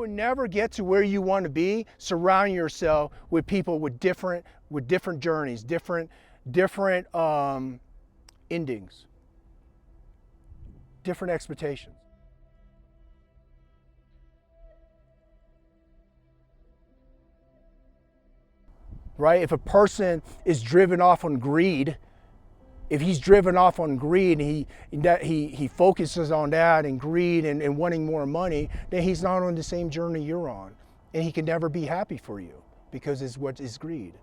will never get to where you want to be, surround yourself with people with different journeys, different endings, different expectations. Right? If a person is driven off on greed, if he's driven off on greed and he focuses on that and greed and wanting more money, then he's not on the same journey you're on. And he can never be happy for you because it's what is greed.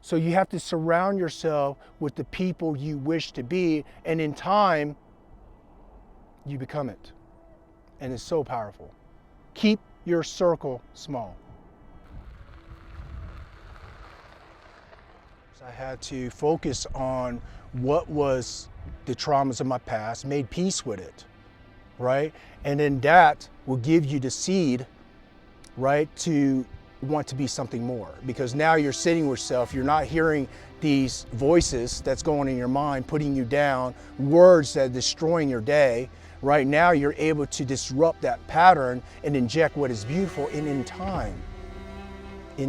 So you have to surround yourself with the people you wish to be, and in time, you become it. And it's so powerful. Keep your circle small. I had to focus on what was the traumas of my past, made peace with it, right? And then that will give you the seed, right, to want to be something more. Because now you're sitting with yourself, you're not hearing these voices that's going in your mind, putting you down, words that are destroying your day. Right now you're able to disrupt that pattern and inject what is beautiful, and in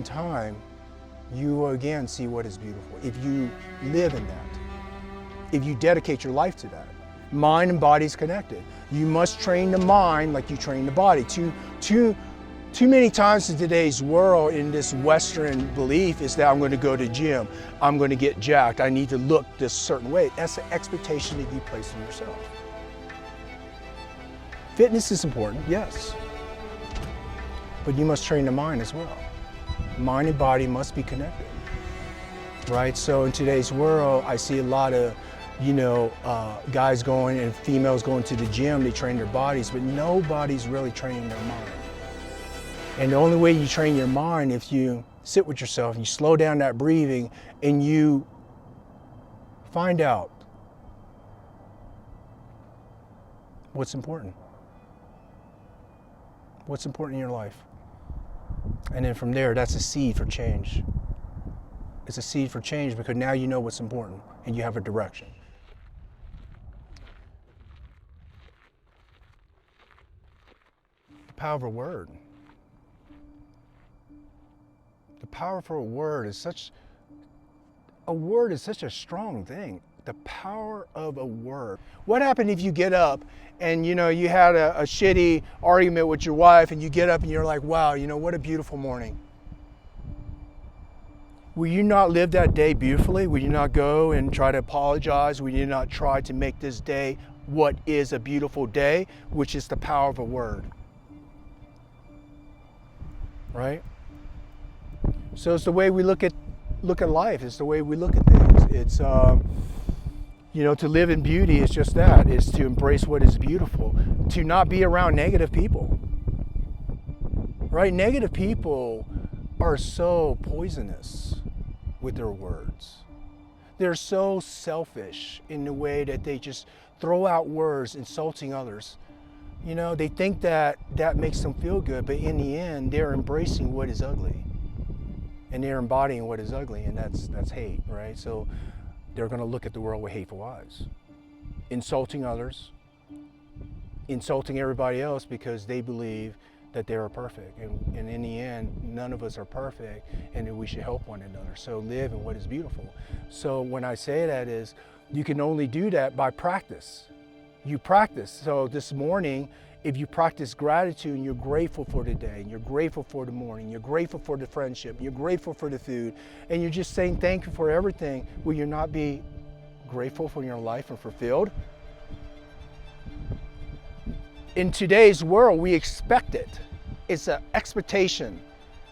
time, you will again see what is beautiful. If you live in that, if you dedicate your life to that. Mind and body is connected. You must train the mind like you train the body. Too many times in today's world, in this Western belief, is that I'm going to go to the gym, I'm going to get jacked, I need to look this certain way. That's the expectation that you place on yourself. Fitness is important, yes, but you must train the mind as well. Mind and body must be connected, right? So in today's world, I see a lot of, guys going and females going to the gym, they train their bodies, but nobody's really training their mind. And the only way you train your mind, if you sit with yourself and you slow down that breathing and you find out what's important. What's important in your life? And then from there, that's a seed for change. It's a seed for change because now you know what's important and you have a direction. The power of a word. The power of a word is such a strong thing. The power of a word. What happened if you get up and you had a shitty argument with your wife and you get up and you're like, wow, what a beautiful morning. Will you not live that day beautifully? Will you not go and try to apologize? Will you not try to make this day what is a beautiful day, which is the power of a word? Right? So it's the way we look at life. It's the way we look at things. It's to live in beauty is just that, is to embrace what is beautiful, to not be around negative people, right? Negative people are so poisonous with their words. They're so selfish in the way that they just throw out words insulting others. They think that makes them feel good, but in the end, they're embracing what is ugly. And they're embodying what is ugly, and that's hate, right? So they're going to look at the world with hateful eyes, insulting others, insulting everybody else because they believe that they are perfect. And in the end, none of us are perfect, and that we should help one another. So live in what is beautiful. So when I say that is, you can only do that by practice. You practice. So this morning, if you practice gratitude and you're grateful for the day, and you're grateful for the morning, you're grateful for the friendship, you're grateful for the food, and you're just saying thank you for everything, will you not be grateful for your life and fulfilled? In today's world, we expect it. It's an expectation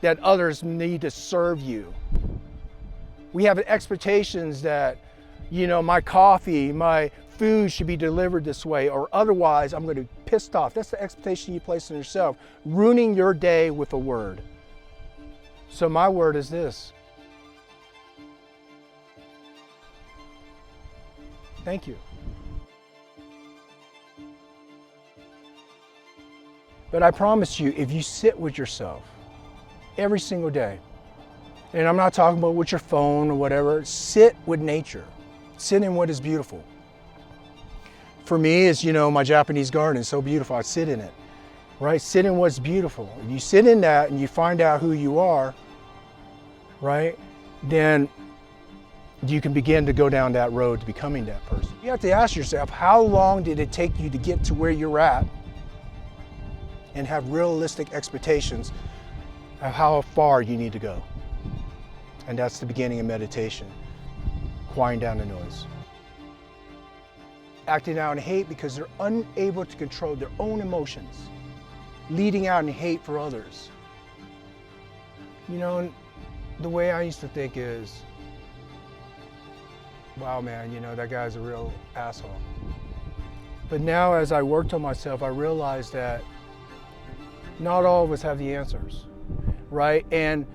that others need to serve you. We have expectations that, my coffee, my food should be delivered this way, or otherwise I'm going to be pissed off. That's the expectation you place on yourself, ruining your day with a word. So my word is this. Thank you. But I promise you, if you sit with yourself every single day, and I'm not talking about with your phone or whatever, sit with nature. Sit in what is beautiful. For me, it's, my Japanese garden is so beautiful. I sit in it. right? Sit in what's beautiful. If you sit in that and you find out who you are, right, then you can begin to go down that road to becoming that person. You have to ask yourself, how long did it take you to get to where you're at, and have realistic expectations of how far you need to go. And that's the beginning of meditation, quieting down the noise. Acting out in hate because they're unable to control their own emotions, leading out in hate for others. You know, the way I used to think is, wow, man, you know, that guy's a real asshole. But now as I worked on myself, I realized that not all of us have the answers, right? And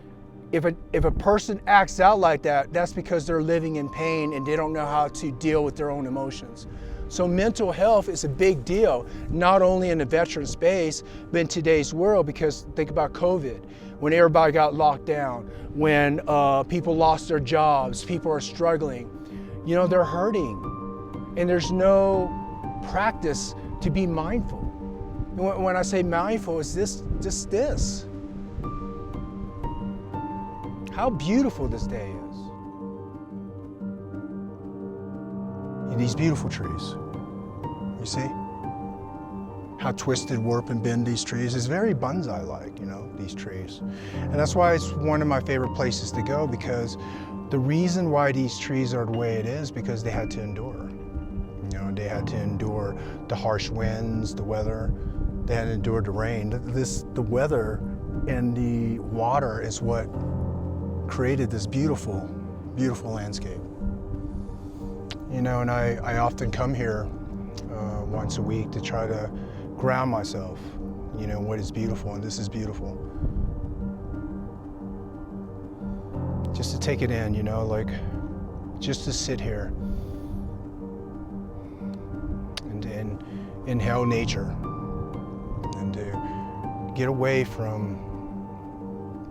if a person acts out like that, that's because they're living in pain and they don't know how to deal with their own emotions. So mental health is a big deal, not only in the veteran space, but in today's world, because think about COVID, when everybody got locked down, when people lost their jobs, people are struggling, you know, they're hurting. And there's no practice to be mindful. When I say mindful, it's just this. How beautiful this day is. And these beautiful trees, you see? How twisted, warp, and bend these trees is very bonsai-like, you know, these trees. And that's why it's one of my favorite places to go, because the reason why these trees are the way it is, because they had to endure. You know, they had to endure the harsh winds, the weather, they had to endure the rain. The weather and the water is what created this beautiful, beautiful landscape. You know, and I often come here once a week to try to ground myself, you know, what is beautiful, and this is beautiful. Just to take it in, you know, like, just to sit here and inhale nature and to get away from,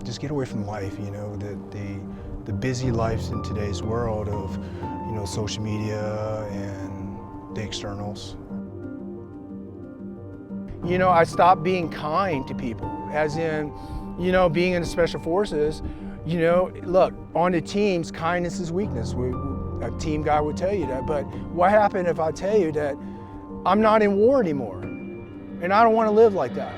just get away from life, you know, the busy lives in today's world of, you know, social media and the externals. You know, I stopped being kind to people, as in, you know, being in the Special Forces, you know, look, on the teams, kindness is weakness. A team guy would tell you that, but what happened if I tell you that I'm not in war anymore, and I don't want to live like that?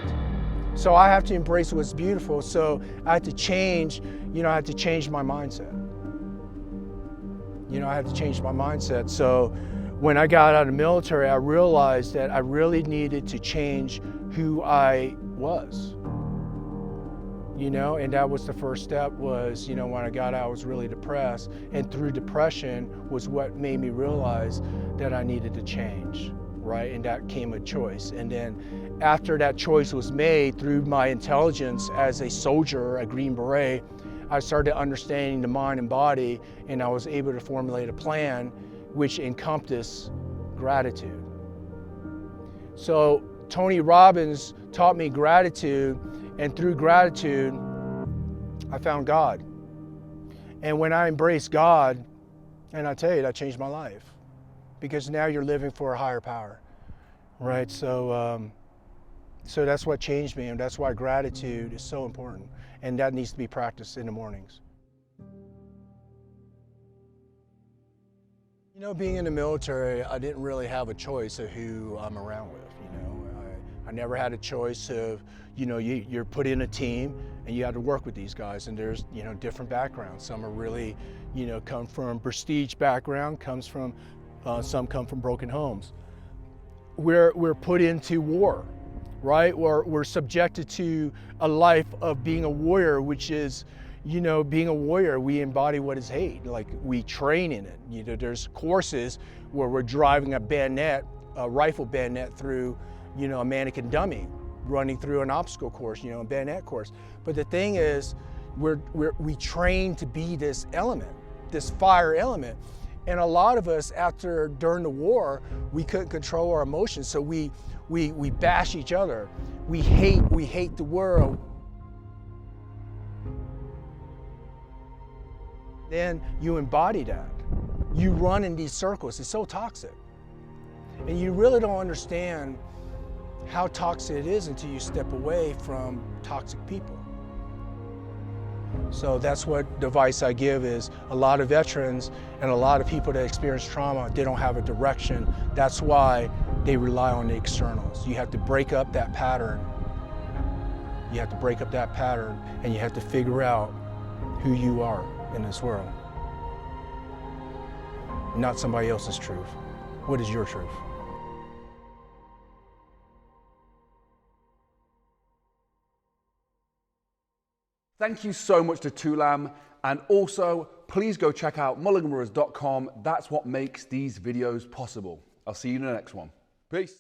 So I have to embrace what's beautiful, so I have to change, you know, I have to change my mindset. You know, I have to change my mindset. So when I got out of the military, I realized that I really needed to change who I was. You know, and that was the first step was, you know, when I got out, I was really depressed. And through depression was what made me realize that I needed to change, right? And that came a choice. And then after that choice was made, through my intelligence as a soldier, a Green Beret, I started understanding the mind and body, and I was able to formulate a plan which encompassed gratitude. So Tony Robbins taught me gratitude, and through gratitude, I found God. And when I embraced God, and I tell you, that changed my life, because now you're living for a higher power, right? So that's what changed me, and that's why gratitude is so important, and that needs to be practiced in the mornings. You know, being in the military, I didn't really have a choice of who I'm around with, you know. I never had a choice of, you know, you're put in a team and you have to work with these guys, and there's, you know, different backgrounds. Some are really, you know, come from prestige background, some come from broken homes. We're put into war, right? We're subjected to a life of being a warrior, which is, you know, being a warrior, we embody what is hate. Like, we train in it. You know, there's courses where we're driving a rifle bayonet through, you know, a mannequin dummy, running through an obstacle course, you know, a bayonet course. But the thing is, we train to be this element, this fire element. And a lot of us, during the war, we couldn't control our emotions, so we bash each other. We hate the world. Then you embody that. You run in these circles. It's so toxic. And you really don't understand how toxic it is until you step away from toxic people. So that's what the advice I give is a lot of veterans and a lot of people that experience trauma, they don't have a direction. That's why they rely on the externals. You have to break up that pattern. You have to break up that pattern and you have to figure out who you are in this world. Not somebody else's truth. What is your truth? Thank you so much to Niamh, and also please go check out mulliganbrothers.com. That's what makes these videos possible. I'll see you in the next one. Peace.